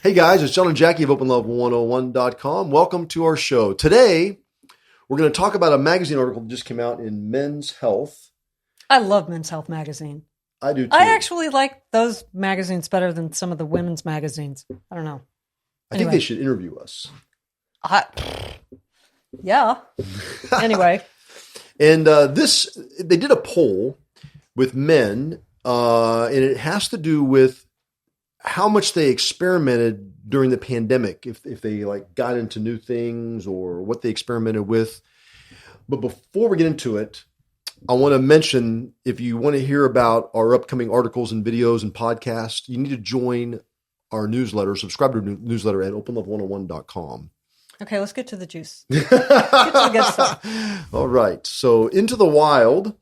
Hey guys, it's John and Jackie of OpenLove101.com. Welcome to our show. Today, we're going to talk about a magazine article that just came out in Men's Health. I love Men's Health magazine. I do too. I actually like those magazines better than some of the women's magazines. I don't know. I think they should interview us. Yeah. Anyway. And they did a poll with men, and it has to do with how much they experimented during the pandemic, if they like got into new things or what they experimented with. But before we get into it, I want to mention, if you want to hear about our upcoming articles and videos and podcasts, you need to join our newsletter, subscribe to our newsletter at openlove101.com. Okay, let's get to the juice. Get to the good stuff. All right. So, into the wild,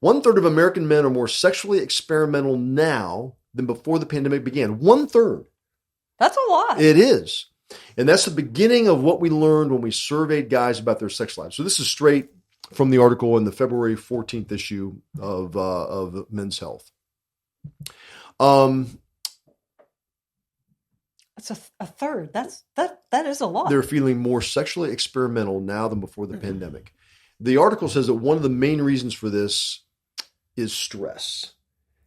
1/3 of American men are more sexually experimental now than before the pandemic began. 1/3. That's a lot. It is. And that's the beginning of what we learned when we surveyed guys about their sex lives. So this is straight from the article in the February 14th issue of Men's Health. That's a third. That is a lot. They're feeling more sexually experimental now than before the pandemic. The article says that one of the main reasons for this is stress.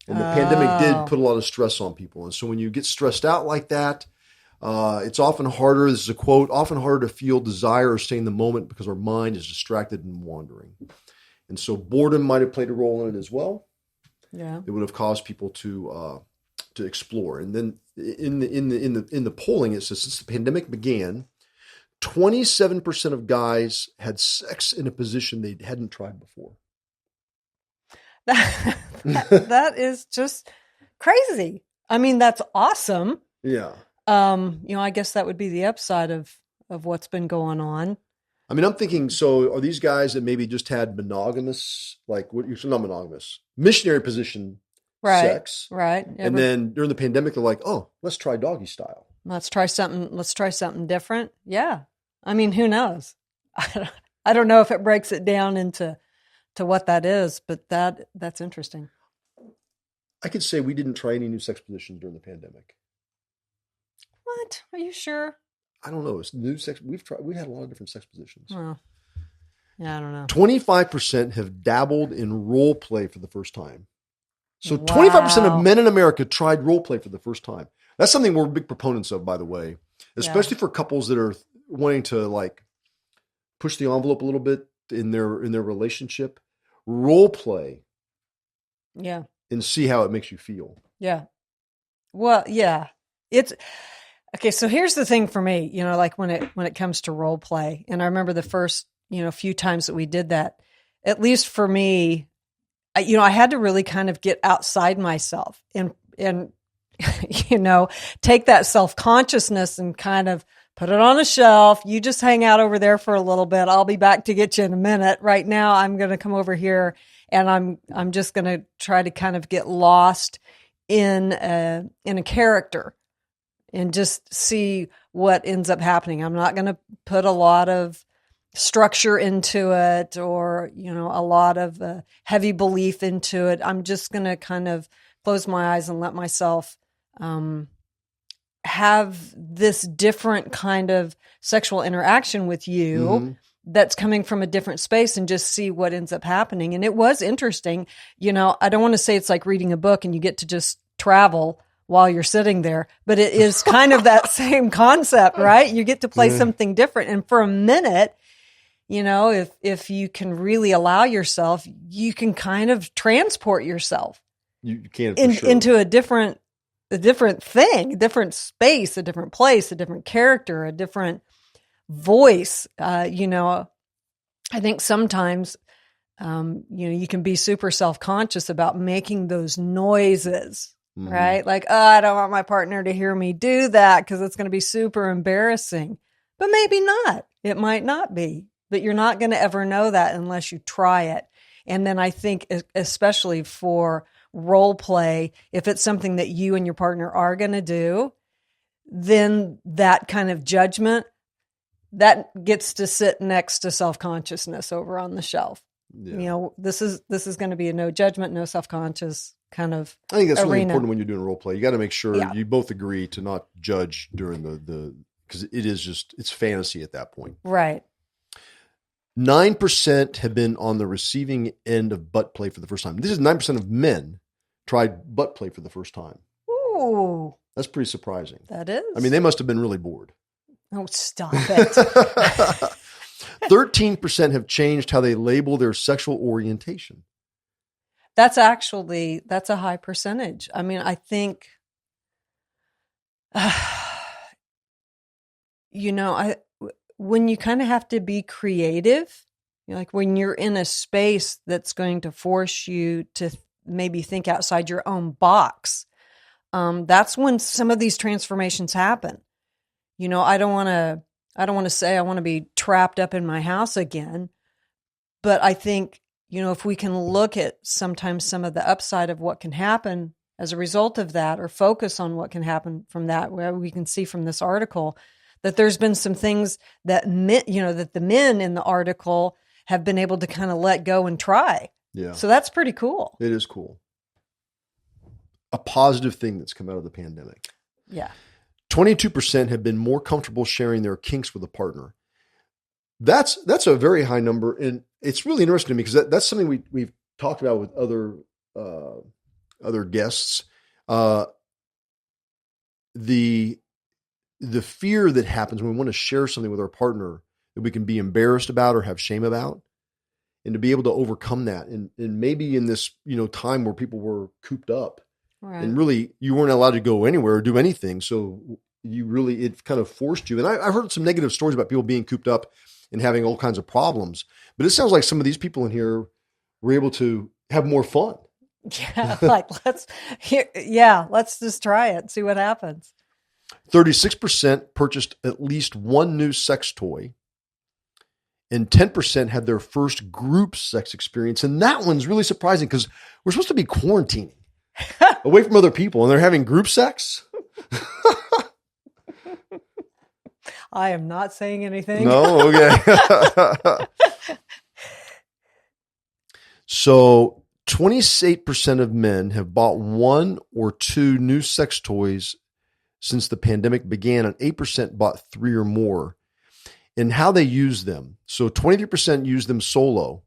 And the pandemic did put a lot of stress on people. And so when you get stressed out like that, it's often harder, this is a quote, often harder to feel desire or stay in the moment because our mind is distracted and wandering. And so boredom might have played a role in it as well. Yeah. It would have caused people to explore. And then in the polling, it says since the pandemic began, 27% of guys had sex in a position they hadn't tried before. That is just crazy. I mean, that's awesome. Yeah. I guess that would be the upside of what's been going on. I mean, I'm thinking, so are these guys that maybe just had monogamous, like what you're not monogamous, missionary position sex. Right. And then during the pandemic, they're like, oh, let's try doggy style. Let's try something different. Yeah. I mean, who knows? I don't know if it breaks it down into what that is, but that's interesting. I could say we didn't try any new sex positions during the pandemic. What? Are you sure? I don't know. It's new sex. We had a lot of different sex positions. Well, yeah, I don't know. 25% have dabbled in role play for the first time. So 25% of men in America tried role play for the first time. That's something we're big proponents of, by the way, especially for couples that are wanting to like push the envelope a little bit in their relationship. Role play. Yeah. And see how it makes you feel. Yeah. Well, yeah. It's okay. So here's the thing for me, like when it comes to role play, and I remember the first, few times that we did that, at least for me, I had to really kind of get outside myself and take that self-consciousness and kind of put it on a shelf. You just hang out over there for a little bit. I'll be back to get you in a minute. Right now, I'm going to come over here and I'm just going to try to kind of get lost in a character and just see what ends up happening. I'm not going to put a lot of structure into it or, a lot of heavy belief into it. I'm just going to kind of close my eyes and let myself have this different kind of sexual interaction with you that's coming from a different space and just see what ends up happening. And it was interesting. I don't want to say it's like reading a book and you get to just travel while you're sitting there, but it is kind of that same concept, right? You get to play something different. And for a minute, if you can really allow yourself, you can kind of transport yourself you can into a different thing, a different space, a different place, a different character, a different voice. I think sometimes, you can be super self-conscious about making those noises, right? Like, oh, I don't want my partner to hear me do that because it's going to be super embarrassing, but maybe not. It might not be, but you're not going to ever know that unless you try it. And then I think especially for role play, if it's something that you and your partner are going to do, then that kind of judgment, that gets to sit next to self-consciousness over on the shelf. This is going to be a no judgment, no self-conscious kind of I think that's arena. really important when you're doing role play. You got to make sure Yeah. you both agree to not judge during because it's fantasy at that point. Right. 9% have been on the receiving end of butt play for the first time. This is 9% of men tried butt play for the first time. Ooh. That's pretty surprising. That is. I mean, they must have been really bored. Oh, stop it. 13% have changed how they label their sexual orientation. That's a high percentage. I mean, I think, when you kind of have to be creative, like when you're in a space that's going to force you to maybe think outside your own box, that's when some of these transformations happen. I don't want to say I want to be trapped up in my house again, but I think, if we can look at sometimes some of the upside of what can happen as a result of that, or focus on what can happen from that, where we can see from this article that there's been some things that that the men in the article have been able to kind of let go and try. Yeah. So that's pretty cool. It is cool. A positive thing that's come out of the pandemic. Yeah. 22% have been more comfortable sharing their kinks with a partner. That's a very high number. And it's really interesting to me because that's something we've talked about with other guests. The fear that happens when we want to share something with our partner that we can be embarrassed about or have shame about, and to be able to overcome that. And maybe in this, time where people were cooped up, right, and really you weren't allowed to go anywhere or do anything. So it kind of forced you. And I've heard some negative stories about people being cooped up and having all kinds of problems, but it sounds like some of these people in here were able to have more fun. Yeah. Let's just try it. See what happens. 36% purchased at least one new sex toy, and 10% had their first group sex experience. And that one's really surprising because we're supposed to be quarantining away from other people, and they're having group sex. I am not saying anything. No, okay. So 28% of men have bought one or two new sex toys since the pandemic began, and 8% bought 3 or more. And how they use them. So 23% used them solo.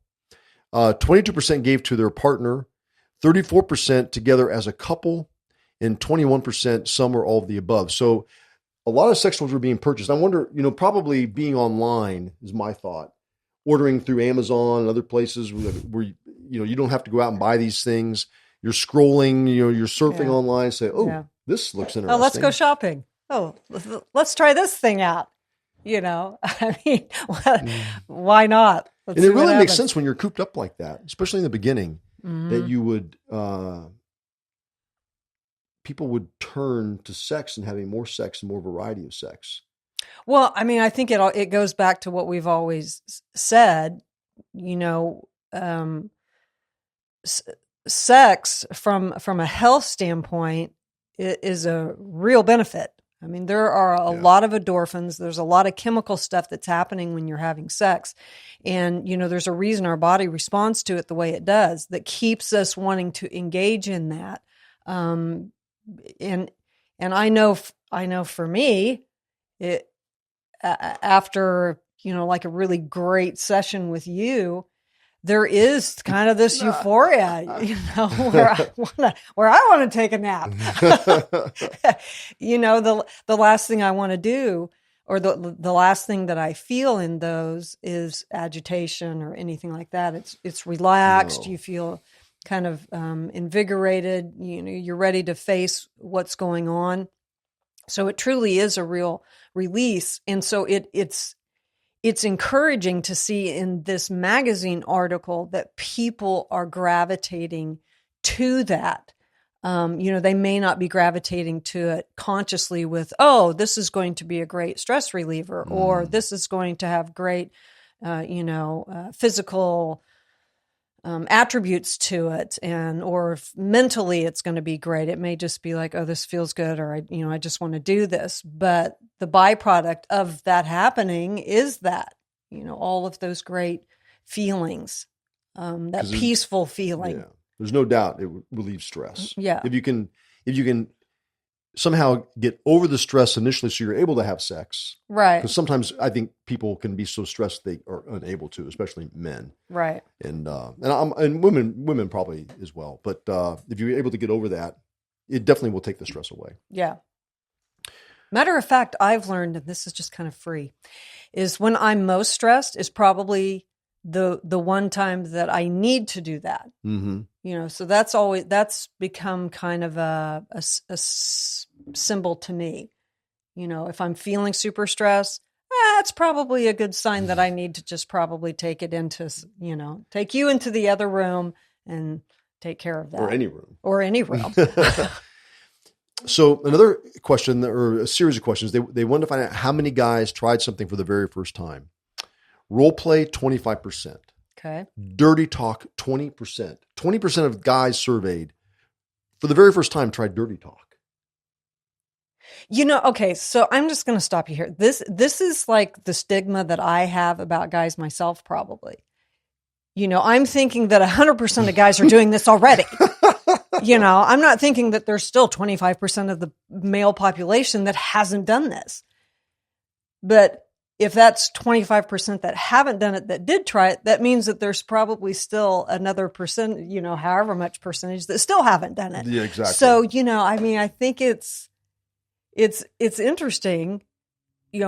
22% gave to their partner, 34% together as a couple, and 21% some or all of the above. So a lot of sex toys were being purchased. I wonder, probably being online is my thought. Ordering through Amazon and other places where you don't have to go out and buy these things. You're scrolling, you're surfing online, say, this looks interesting. Oh, let's go shopping. Oh, let's try this thing out. I mean, why not? And it really makes sense when you're cooped up like that, especially in the beginning, that you would, people would turn to sex and having more sex and more variety of sex. Well, I mean, I think it goes back to what we've always said, sex from a health standpoint is a real benefit. I mean, there are a lot of endorphins. There's a lot of chemical stuff that's happening when you're having sex. And, there's a reason our body responds to it the way it does that keeps us wanting to engage in that. And I know for me, after, like a really great session with you, there is kind of this euphoria, where I want to take a nap. The last thing I want to do, or the last thing that I feel in those is agitation or anything like that. It's relaxed. No. You feel kind of invigorated. You're ready to face what's going on. So it truly is a real release. And so it's encouraging to see in this magazine article that people are gravitating to that. They may not be gravitating to it consciously with, this is going to be a great stress reliever, or this is going to have great, physical attributes to it, or mentally it's going to be great. It may just be like, this feels good, or I just want to do this. But the byproduct of that happening is that, all of those great feelings. that peaceful feeling. Yeah, there's no doubt it relieves stress. Yeah. If you can somehow get over the stress initially, so you're able to have sex. Right. Because sometimes I think people can be so stressed they are unable to, especially men. Right. And women probably as well. But if you're able to get over that, it definitely will take the stress away. Yeah. Matter of fact, I've learned, and this is just kind of free, is when I'm most stressed is probably the one time that I need to do that. Mm-hmm. So that's become kind of a symbol to me. If I'm feeling super stressed, it's probably a good sign that I need to just probably take you into the other room and take care of that. Or any room. So another question, or a series of questions, they wanted to find out how many guys tried something for the very first time. Role play, 25%. Okay. Dirty talk, 20%. 20% of guys surveyed for the very first time tried dirty talk. Okay, so I'm just going to stop you here. This is like the stigma that I have about guys myself, probably. I'm thinking that 100% of guys are doing this already. I'm not thinking that there's still 25% of the male population that hasn't done this. But if that's 25% that haven't done it, that did try it, that means that there's probably still another percent, however much percentage that still haven't done it. Yeah, exactly. So, I think it's interesting,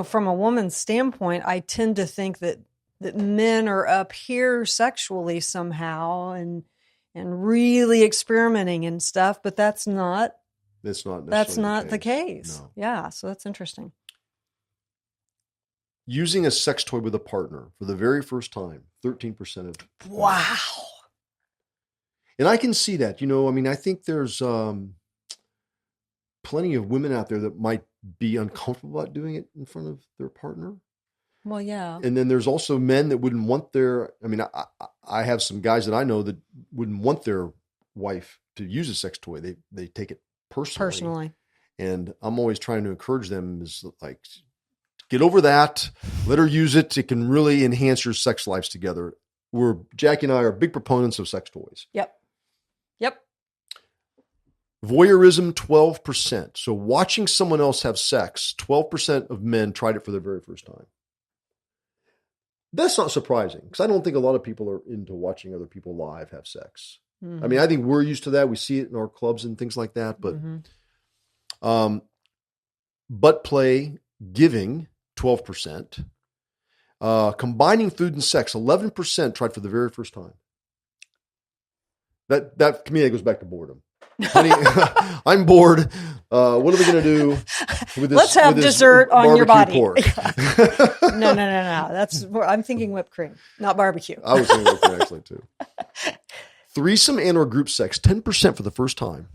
from a woman's standpoint. I tend to think that men are up here sexually somehow and really experimenting and stuff, but that's not the case. No. Yeah. So that's interesting. Using a sex toy with a partner for the very first time, 13% of. Wow. And I can see that, I think there's plenty of women out there that might be uncomfortable about doing it in front of their partner. Well, yeah. And then there's also men that wouldn't want I have some guys that I know that wouldn't want their wife to use a sex toy. They take it personally. And I'm always trying to encourage them is like, get over that. Let her use it. It can really enhance your sex lives together. Jackie and I are big proponents of sex toys. Yep. Voyeurism, 12%. So watching someone else have sex, 12% of men tried it for the very first time. That's not surprising because I don't think a lot of people are into watching other people live have sex. Mm-hmm. I think we're used to that. We see it in our clubs and things like that. But butt play, giving, 12%. Combining food and sex, 11% tried for the very first time. That to me, that goes back to boredom. Honey, I'm bored. What are we going to do with this? Let's have dessert on your body. Pork? No. I'm thinking whipped cream, not barbecue. I was thinking whipped cream actually too. Threesome and or group sex, 10% for the first time.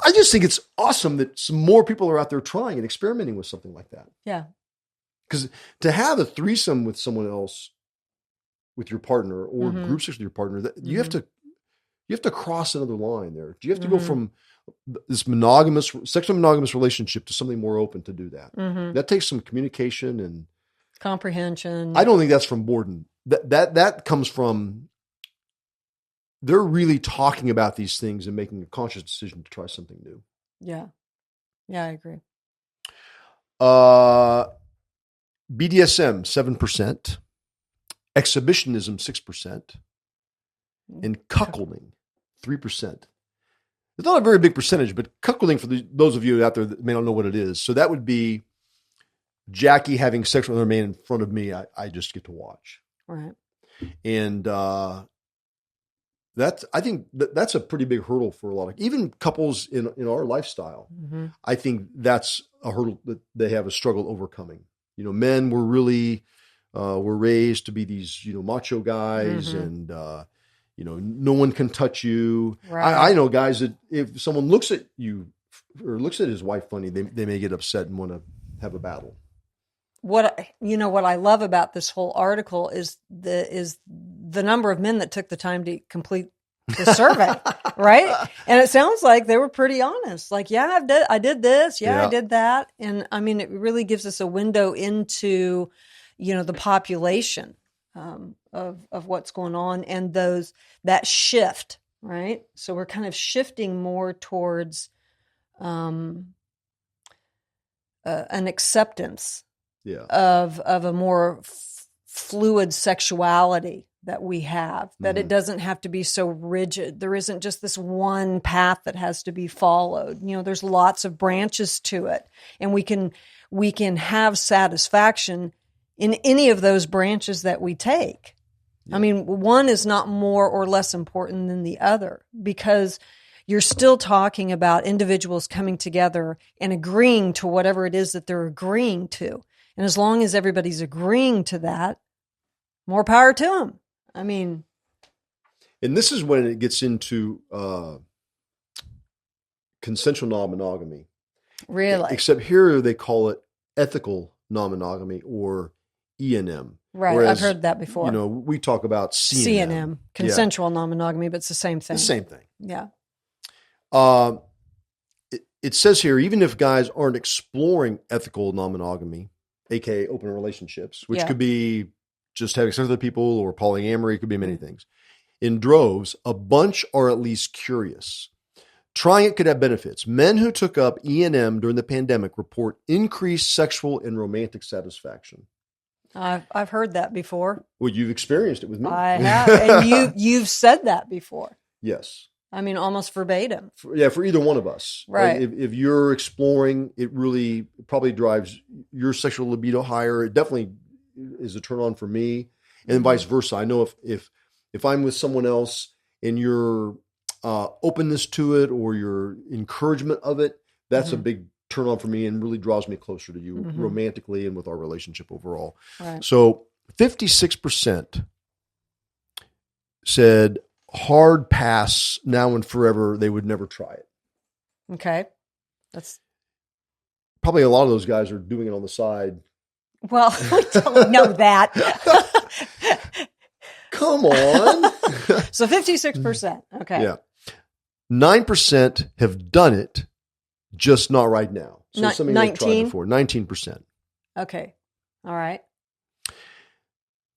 I just think it's awesome that some more people are out there trying and experimenting with something like that. Yeah. Because to have a threesome with someone else, with your partner, or group sex with your partner, you have to cross another line there. You have to go from this sexually monogamous relationship to something more open to do that. Mm-hmm. That takes some communication and comprehension. I don't think that's from boredom. That comes from they're really talking about these things and making a conscious decision to try something new. Yeah. Yeah, I agree. BDSM, 7%. Exhibitionism, 6%. And cuckolding, 3%. It's not a very big percentage, but cuckolding, for those of you out there that may not know what it is. So that would be Jackie having sex with another man in front of me. I just get to watch. Right. And I think that's a pretty big hurdle for a lot of, even couples in our lifestyle. Mm-hmm. I think that's a hurdle that they have a struggle overcoming. Men were really, were raised to be these, macho guys and, no one can touch you. Right. I know guys that if someone looks at you or looks at his wife funny, they may get upset and want to have a battle. What I love about this whole article is the number of men that took the time to complete the survey, right? And it sounds like they were pretty honest. Like, yeah, I did this. Yeah, I did that. And it really gives us a window into, the population. of what's going on, and that shift, right? So we're kind of shifting more towards an acceptance of a more fluid sexuality that we have, that it doesn't have to be so rigid. There isn't just this one path that has to be followed. There's lots of branches to it, and we can have satisfaction in any of those branches that we take. Yeah. I mean, one is not more or less important than the other, because you're still talking about individuals coming together and agreeing to whatever it is that they're agreeing to. And as long as everybody's agreeing to that, more power to them. I mean, and this is when it gets into consensual non-monogamy. Really? Except here they call it ethical non-monogamy, or E&M. Right. Whereas, I've heard that before. We talk about C&M. Consensual non-monogamy, but it's the same thing. The same thing. Yeah. It says here, even if guys aren't exploring ethical non-monogamy, aka open relationships, which could be just having sex with other people, or polyamory, it could be many things. In droves, a bunch are at least curious. Trying it could have benefits. Men who took up E&M during the pandemic report increased sexual and romantic satisfaction. I've heard that before. Well, you've experienced it with me. I have, and you've said that before. Yes. I mean, almost verbatim. For either one of us. Right. Like if you're exploring, it really probably drives your sexual libido higher. It definitely is a turn on for me, and vice versa. I know if I'm with someone else and your openness to it or your encouragement of it, that's a big turn on for me and really draws me closer to you romantically and with our relationship overall. Right. So 56% said hard pass now and forever. They would never try it. Okay. That's probably a lot of those guys are doing it on the side. Well, we don't know that. Come on. So 56%. Okay. Yeah. 9% have done it, just not right now. So something they've tried before. 19%. Okay. All right.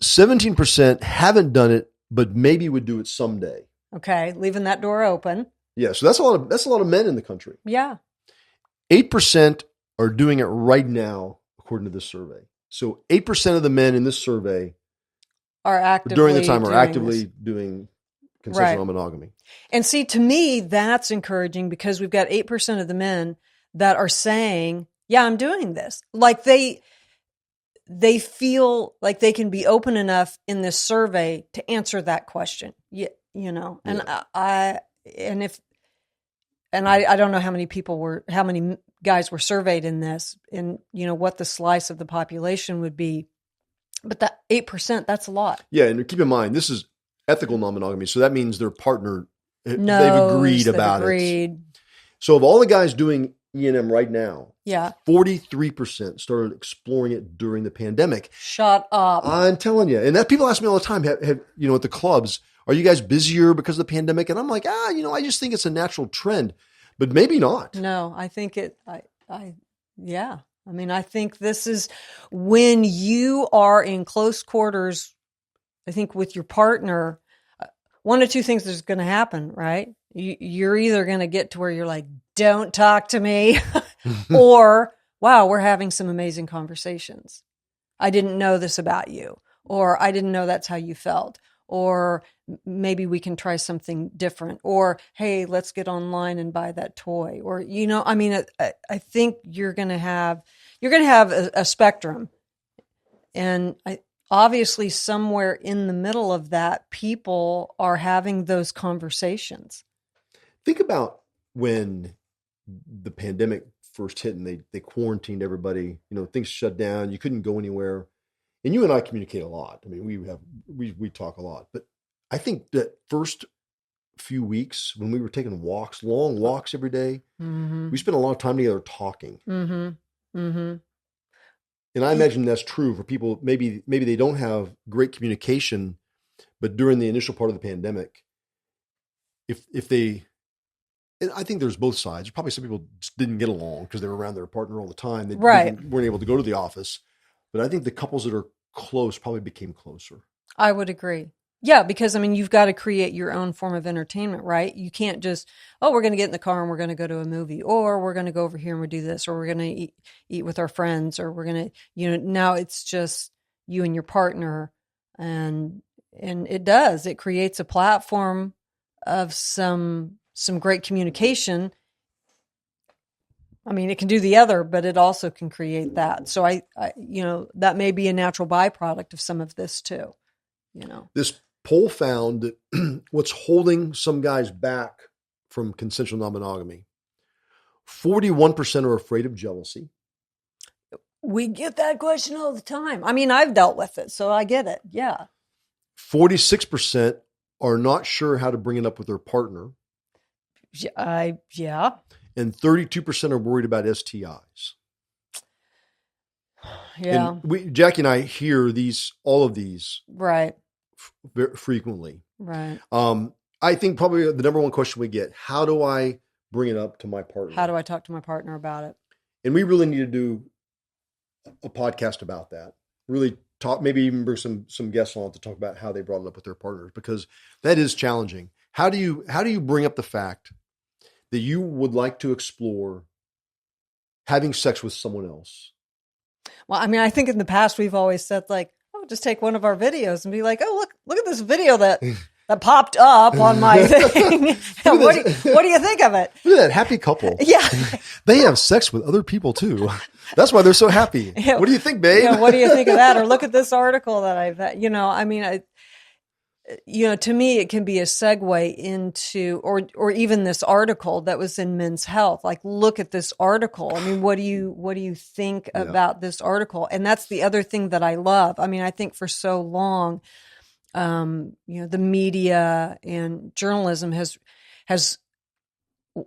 17% haven't done it, but maybe would do it someday. Okay. Leaving that door open. Yeah. So that's a lot of men in the country. Yeah. 8% are doing it right now, according to this survey. So 8% of the men in this survey are actively during the time are actively doing consensual monogamy. And see, to me, that's encouraging, because we've got 8% of the men that are saying, yeah, I'm doing this. Like they feel like they can be open enough in this survey to answer that question. Yeah, and I don't know how many guys were surveyed in this, and what the slice of the population would be, but that 8%, that's a lot. Yeah. And keep in mind, this is ethical non-monogamy. So that means their partner, they've agreed about it. So of all the guys doing E&M right now, 43% started exploring it during the pandemic. Shut up. I'm telling you. And that people ask me all the time, have at the clubs, are you guys busier because of the pandemic? And I'm like, I just think it's a natural trend, but maybe not. No, I think yeah. I mean, I think this is when you are in close quarters, I think with your partner, one of two things is going to happen, right? You're either going to get to where you're like, don't talk to me, or, wow, we're having some amazing conversations. I didn't know this about you, or I didn't know that's how you felt, or maybe we can try something different, or, hey, let's get online and buy that toy, or, I think you're going to have a spectrum. And obviously somewhere in the middle of that, people are having those conversations. Think about when the pandemic first hit and they quarantined everybody, things shut down. You couldn't go anywhere. And you and I communicate a lot. I mean, we talk a lot, but I think that first few weeks when we were taking long walks every day, we spent a lot of time together talking. Mm-hmm. Mm-hmm. And I imagine that's true for people. Maybe they don't have great communication, but during the initial part of the pandemic, if they, and I think there's both sides. Probably some people just didn't get along because they were around their partner all the time. They weren't able to go to the office. But I think the couples that are close probably became closer. I would agree. Yeah, because I mean, you've got to create your own form of entertainment, right? You can't just, oh, we're going to get in the car and we're going to go to a movie, or we're going to go over here and we do this, or we're going to eat with our friends, or we're going to, now it's just you and your partner, and it creates a platform of some great communication. I mean, it can do the other, but it also can create that. So I that may be a natural byproduct of some of this too. This poll found that what's holding some guys back from consensual non-monogamy, 41% are afraid of jealousy. We get that question all the time. I mean, I've dealt with it, so I get it. Yeah. 46% are not sure how to bring it up with their partner. Yeah. And 32% are worried about STIs. Yeah. And Jackie and I hear all of these right frequently. Right. I think probably the number one question we get: how do I bring it up to my partner? How do I talk to my partner about it? And we really need to do a podcast about that. Really talk, maybe even bring some guests on to talk about how they brought it up with their partners, because that is challenging. How do you bring up the fact that you would like to explore having sex with someone else? Well, I mean, I think in the past we've always said like, oh, just take one of our videos and be like, oh, look at this video that popped up on my thing. What do you think of it? Look at that happy couple. Yeah. They have sex with other people too. That's why they're so happy. Yeah. What do you think, babe? What do you think of that? Or look at this article that I've, I mean, to me, it can be a segue into, or even this article that was in Men's Health. Like, look at this article. I mean, what do you think about this article? And that's the other thing that I love. I mean, I think for so long, the media and journalism has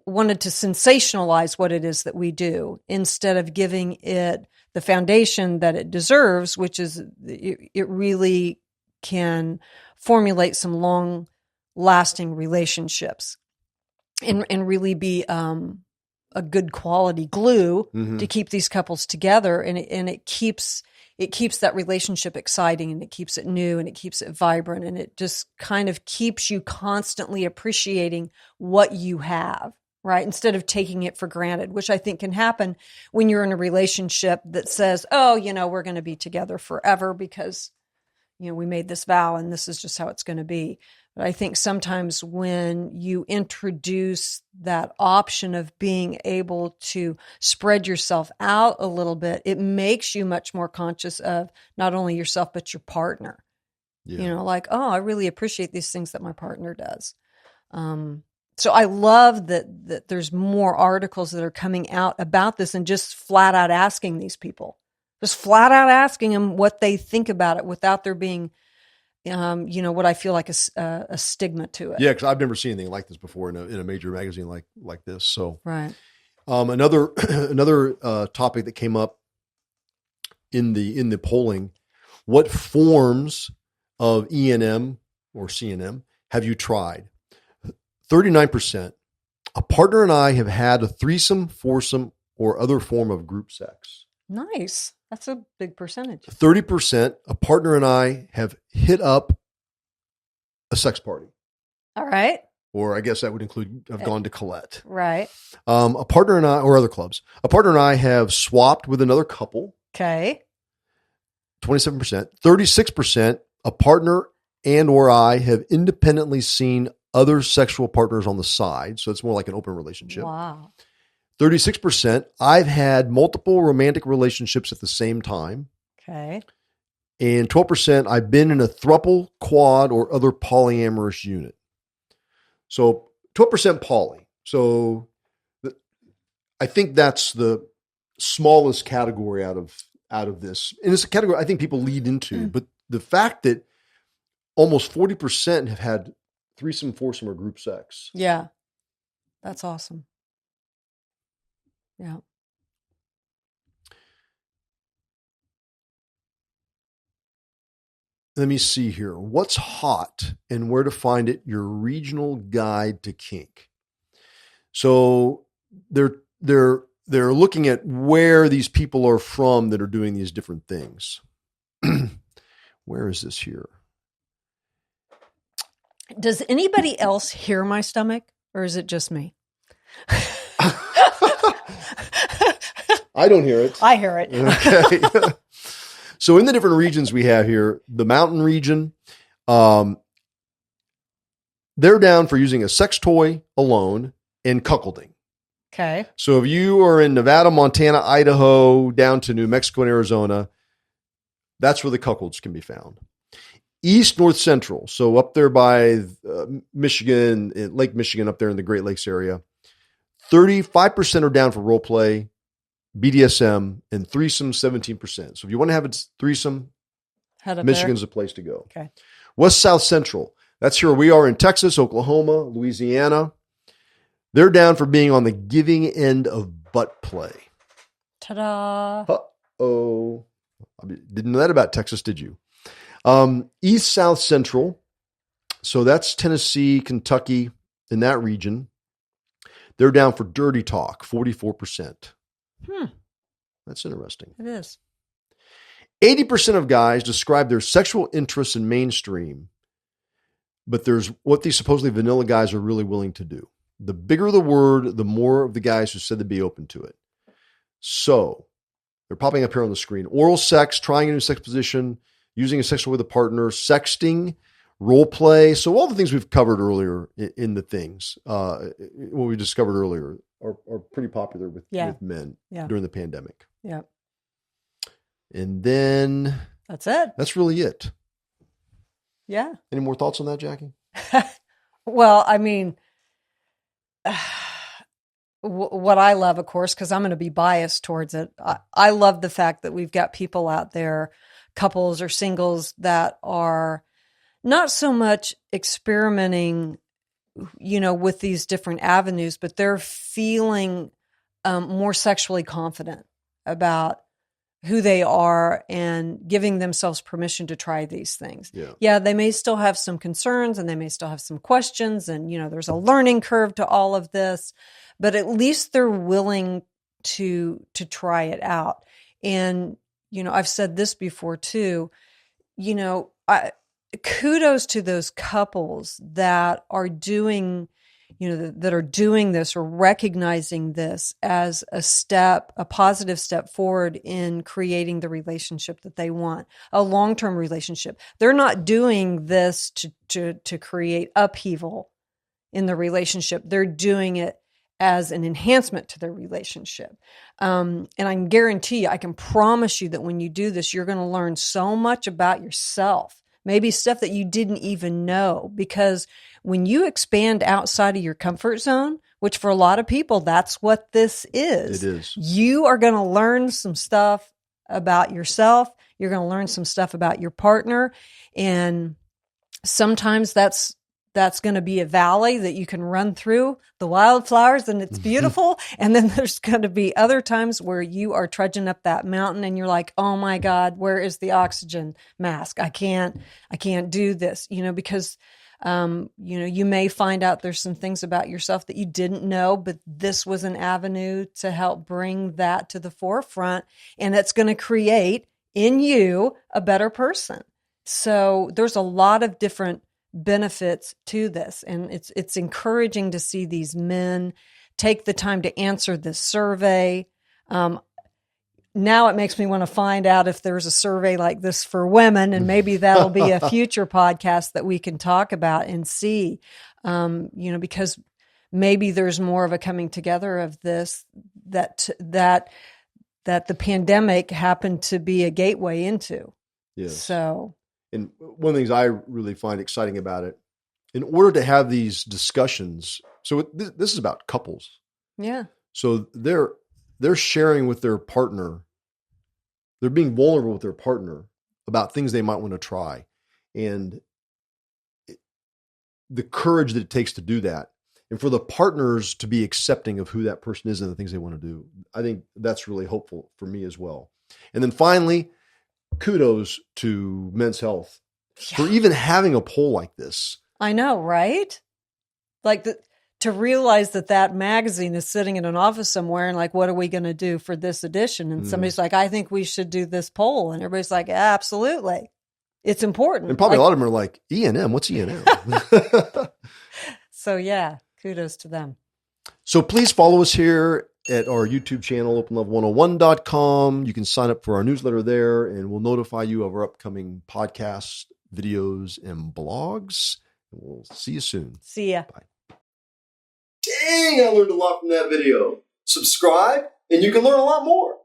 wanted to sensationalize what it is that we do instead of giving it the foundation that it deserves, which is it really can formulate some long lasting relationships and really be a good quality glue to keep these couples together. And it keeps that relationship exciting, and it keeps it new, and it keeps it vibrant, and it just kind of keeps you constantly appreciating what you have, right? Instead of taking it for granted, which I think can happen when you're in a relationship that says, oh, we're going to be together forever because we made this vow and this is just how it's going to be. But I think sometimes when you introduce that option of being able to spread yourself out a little bit, it makes you much more conscious of not only yourself, but your partner. Yeah. Like, oh, I really appreciate these things that my partner does. So I love that there's more articles that are coming out about this and just flat out asking these people. Just flat out asking them what they think about it without there being, what I feel like a stigma to it. Yeah, because I've never seen anything like this before in a major magazine like this. So, right. Another topic that came up in the polling: what forms of E&M or CNM have you tried? 39%. A partner and I have had a threesome, foursome, or other form of group sex. Nice. That's a big percentage. 30%, a partner and I have hit up a sex party. All right. Or I guess that would include, I've gone to Colette. Right. A partner and I, or other clubs, a partner and I have swapped with another couple. Okay. 27%. 36%, a partner and or I have independently seen other sexual partners on the side. So it's more like an open relationship. Wow. 36%, I've had multiple romantic relationships at the same time. Okay. And 12%, I've been in a throuple, quad, or other polyamorous unit. So 12% poly. So I think that's the smallest category out of this. And it's a category I think people lead into. But the fact that almost 40% have had threesome, foursome, or group sex. Yeah. That's awesome. Yeah. Let me see here. What's hot and where to find it? Your regional guide to kink. So they're looking at where these people are from that are doing these different things. Where is this here? Does anybody else hear my stomach, or is it just me? I don't hear it. I hear it. Okay. So in the different regions we have here, the mountain region, they're down for using a sex toy alone and cuckolding. Okay. So if you are in Nevada, Montana, Idaho, down to New Mexico and Arizona, that's where the cuckolds can be found. East, North, Central. So up there by Michigan, Lake Michigan, up there in the Great Lakes area, 35% are down for role play, BDSM, and threesome, 17%. So if you want to have a threesome, Michigan's the place to go. Okay. West, South, Central. That's where we are in Texas, Oklahoma, Louisiana. They're down for being on the giving end of butt play. Ta-da. Uh-oh. Didn't know that about Texas, did you? East, South, Central. So that's Tennessee, Kentucky, in that region. They're down for dirty talk, 44%. That's interesting. It is. 80% of guys describe their sexual interests in mainstream, but there's what these supposedly vanilla guys are really willing to do. The bigger the word, the more of the guys who said they'd be open to it. So they're popping up here on the screen. Oral sex, trying a new sex position, using a sexual with a partner, sexting, role play. So all the things we've covered earlier in the things, what we discovered earlier are pretty popular with men during the pandemic. Yeah. And then that's it. That's really it. Yeah. Any more thoughts on that, Jackie? Well, I mean, what I love, of course, because I'm going to be biased towards it. I love the fact that we've got people out there, couples or singles, that are not so much experimenting, with these different avenues, but they're feeling more sexually confident about who they are and giving themselves permission to try these things. Yeah, they may still have some concerns and they may still have some questions, and there's a learning curve to all of this, but at least they're willing to try it out. And I've said this before too. Kudos to those couples that are doing this or recognizing this as a positive step forward in creating the relationship that they want, a long-term relationship. They're not doing this to create upheaval in the relationship. They're doing it as an enhancement to their relationship. And I can guarantee you, I can promise you that when you do this, you're going to learn so much about yourself. Maybe stuff that you didn't even know, because when you expand outside of your comfort zone, which for a lot of people, that's what this is. It is. You are going to learn some stuff about yourself. You're going to learn some stuff about your partner. And sometimes that's going to be a valley that you can run through the wildflowers and it's beautiful. And then there's going to be other times where you are trudging up that mountain and you're like, oh my God, where is the oxygen mask? I can't do this, because, you may find out there's some things about yourself that you didn't know, but this was an avenue to help bring that to the forefront. And it's going to create in you a better person. So there's a lot of different benefits to this. And it's encouraging to see these men take the time to answer this survey. Now it makes me want to find out if there's a survey like this for women, and maybe that'll be a future podcast that we can talk about and see, because maybe there's more of a coming together of this, that the pandemic happened to be a gateway into. Yes. So. And one of the things I really find exciting about it, in order to have these discussions, so this is about couples. Yeah. So they're sharing with their partner. They're being vulnerable with their partner about things they might want to try. And the courage that it takes to do that, and for the partners to be accepting of who that person is and the things they want to do, I think that's really hopeful for me as well. And then finally, kudos to Men's Health for even having a poll like this. I know, right? Like to realize that magazine is sitting in an office somewhere and like, what are we going to do for this edition? And somebody's like, I think we should do this poll. And everybody's like, absolutely. it's important. And probably a lot of them are like, E&M, what's E&M? So yeah, kudos to them. So please follow us here at our YouTube channel, openlove101.com. You can sign up for our newsletter there, and we'll notify you of our upcoming podcasts, videos, and blogs. And we'll see you soon. See ya. Bye. Dang, I learned a lot from that video. Subscribe, and you can learn a lot more.